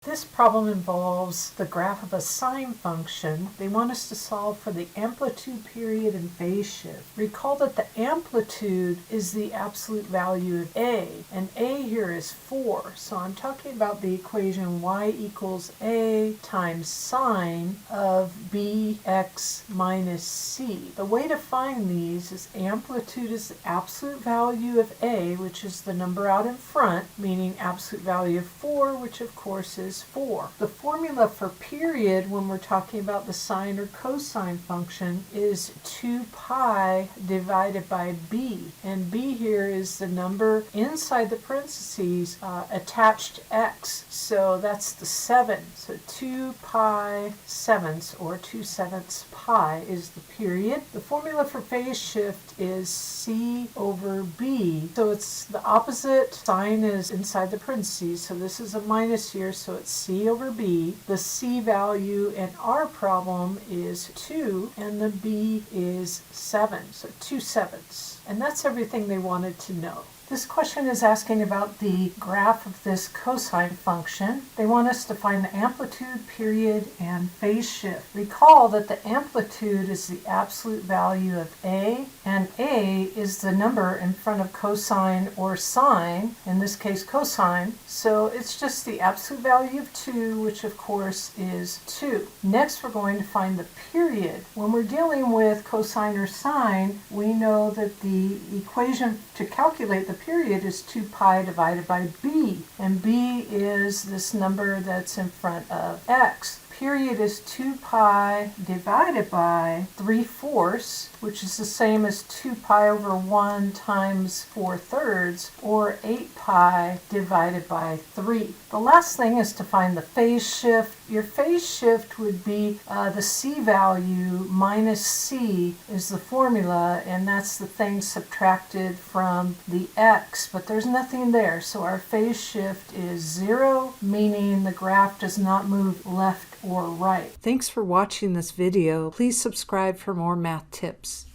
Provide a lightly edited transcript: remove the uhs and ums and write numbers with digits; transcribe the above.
This problem involves the graph of a sine function. They want us to solve for the amplitude, period, and phase shift. Recall that the amplitude is the absolute value of a, and a here is 4. So I'm talking about the equation y equals a times sine of bx minus c. The way to find these is amplitude is the absolute value of a, which is the number out in front, meaning absolute value of 4, which of course is 4. The formula for period when we're talking about the sine or cosine function is 2 pi divided by b, and b here is the number inside the parentheses attached to x, so that's the 7. So 2 pi sevenths or 2/7 pi is the period. The formula for phase shift is c over b, so it's the opposite. Sine is inside the parentheses, so this is a minus here, so it's c over b. The c value in our problem is 2 and the b is 7, so 2/7. And that's everything they wanted to know. This question is asking about the graph of this cosine function. They want us to find the amplitude, period, and phase shift. Recall that the amplitude is the absolute value of a, and a is the number in front of cosine or sine, in this case cosine, so it's just the absolute value of 2, which of course is 2. Next we're going to find the period. When we're dealing with cosine or sine, we know that the equation to calculate the period is 2 pi divided by b, and b is this number that's in front of x. Period is 2 pi divided by 3/4, which is the same as 2 pi over 1 times 4/3, or 8 pi divided by 3. The last thing is to find the phase shift. Your phase shift would be the c value minus c is the formula, and that's the thing subtracted from the x, but there's nothing there, so our phase shift is 0, meaning the graph does not move left or right. Thanks for watching this video. Please subscribe for more math tips.